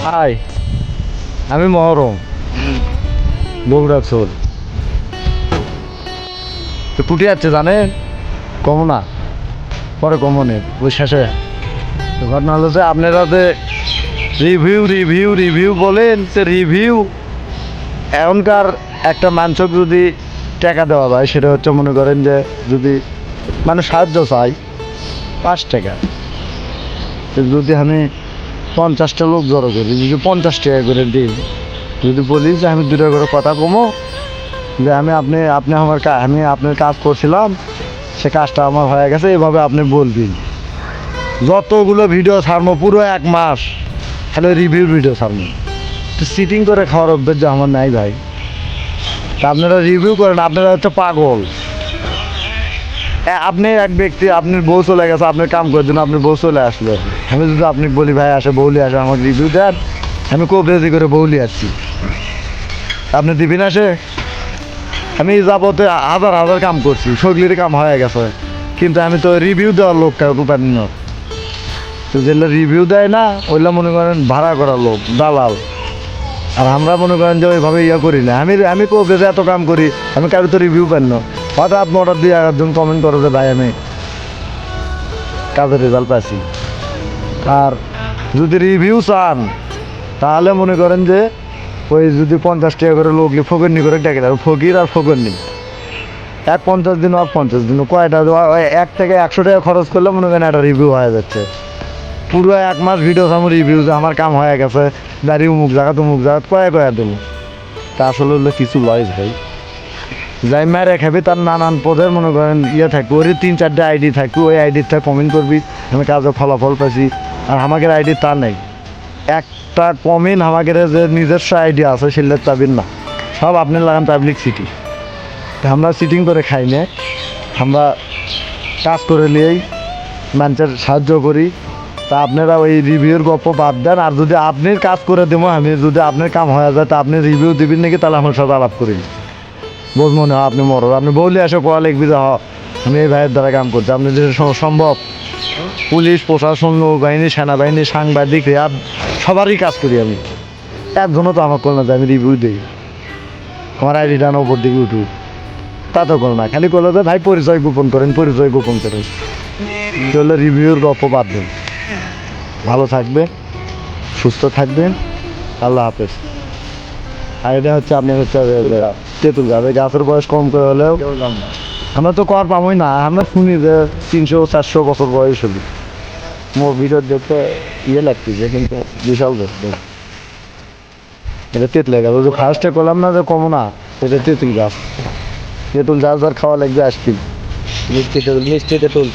High, আমি মহরম বগুড়াচল। তো কুটি যাচ্ছে জানেন, কমো না, পরে কমো নেই ওই শেষে। তো ঘটনা হলো যে আপনারা যে রিভিউ রিভিউ রিভিউ বলেন, সে রিভিউ এখনকার একটা মানুষক যদি টাকা দেওয়া যায়, সেটা হচ্ছে মনে করেন যে যদি মানে সাহায্য চাই 5 টাকা, যদি আমি 50টা লোক জড়ো করি, যদি 50 টাকা করে দিই, যদি বলি যে আমি 2 টাকা করে কথা কমো, যে আপনি আমি আপনার কাজ করছিলাম, সে কাজটা আমার হয়ে গেছে, এভাবে আপনি বলবেন। যতগুলো ভিডিও ছাড়বো পুরো 1 মাস তাহলে রিভিউ ভিডিও ছাড়বো। তো সিটিং করে খাওয়ার অভ্যেস যে আমার নাই ভাই। তা আপনারা রিভিউ করেন, আপনারা হচ্ছে পাগল। আপনি এক ব্যক্তি, আপনার বউ চলে গেছে, আপনার কাম করে দিন, আপনার বউ চলে আসলো, আমি যদি আপনি বলি ভাই আসে বউলি আসে আমার রিভিউ দেন, আমি কোঅপারেটিভ করে বউলি আসছি, আপনি দিবি না? সে আমি যাবতে হাজার হাজার কাম করছি, সগলির কাম হয়ে গেছে, কিন্তু আমি তো রিভিউ দেওয়ার লোক পারি না। তো যেগুলো রিভিউ দেয় না ওইগুলো মনে করেন ভাড়া করার লোক, দালাল। আর আমরা মনে করেন যে ওইভাবে করি না। আমি কোঅপারেটিভে এত কাম করি, আমি কারো তো রিভিউ পাই না। হয়তো আপনি অর্ডার দিয়ে একজন কমেন্ট করো যে ভাই আমি কাজের রেজাল্ট পাইছি। আর যদি রিভিউ চান তাহলে মনে করেন যে ওই যদি 50 টাকা করে লোক ফকিরনি করে ডেকে দেয়, ফকির আর ফকিরনি 50 দিন আর 50 দিন কয়টা 1 থেকে 100 টাকা খরচ করলে মনে করেন একটা রিভিউ হয়ে যাচ্ছে। পুরো 1 মাস ভিডিও আমার রিভিউ যে আমার কাম হয়ে গেছে, দাঁড়িয়ে অমুক জায়গা তমুক জায়গা কয়া দেবো। তা আসলে হলো কিছু লয় ভাই। যাই মায়ের খাবি তার নানান পদের মনে করেন থাকবে, ওর 3-4টা আইডি থাকবে, ওই আইডির থেকে কমেন্ট করবি আমি কাজে ফলাফল পাইছি। আর আমাদের আইডি তা নেই, একটা কমেন্ট আমাদের যে নিজস্ব আইডি আছে সেগুলো চাবির না, সব আপনি লাগান পাবলিক সিটি। আমরা সিটিং করে খাই না, আমরা কাজ করে নিয়েই মানুষের সাহায্য করি। তা আপনারা ওই রিভিউর গল্প বাদ দেন। আর যদি আপনি কাজ করে দেবো আমি, যদি আপনার কাম হয়ে যায় তা আপনি রিভিউ দিবেন নাকি, তাহলে আমার সাথে আলাপ করি, বোঝ মনে হয় আপনি মরো, আপনি বললে আসে পড়া লিখবি যে আমি এই ভাইয়ের দ্বারা কাম করছি। আপনি যে সম্ভব পুলিশ প্রশাসন, নৌবাহিনী, সেনাবাহিনী, সাংবাদিক, র্যাব সবারই কাজ করি আমি। একজনও তো আমার করল না যে আমি রিভিউ দিই, আমার আইডিটা ওপর দিকে উঠুক, তা তো করো না। খালি করলো যে ভাই পরিচয় গোপন করেন, পরিচয় গোপন করেন। তাহলে রিভিউর গল্প বাদ দেন। ভালো থাকবেন, সুস্থ থাকবেন, আল্লাহ হাফেজ। আর এটা হচ্ছে আপনি হচ্ছে তেঁতুল গাছ, গাছের বয়স কম করে হলেও আমরা তো কর পাবোই না। আমরা শুনি যে 300-400 বছর বয়স হলি, মোর ভিতর দেখতে লাগতেছে, কিন্তু বিশাল দেখতে। এটা তেঁতুল গাছ, ওই যে ফার্স্টে করলাম না যে কমো না, এটা তেঁতুল গাছ। তেঁতুল যার যার খাওয়া লাগবে আসবি, মিষ্টি তেঁতুল, মিষ্টি তেঁতুল।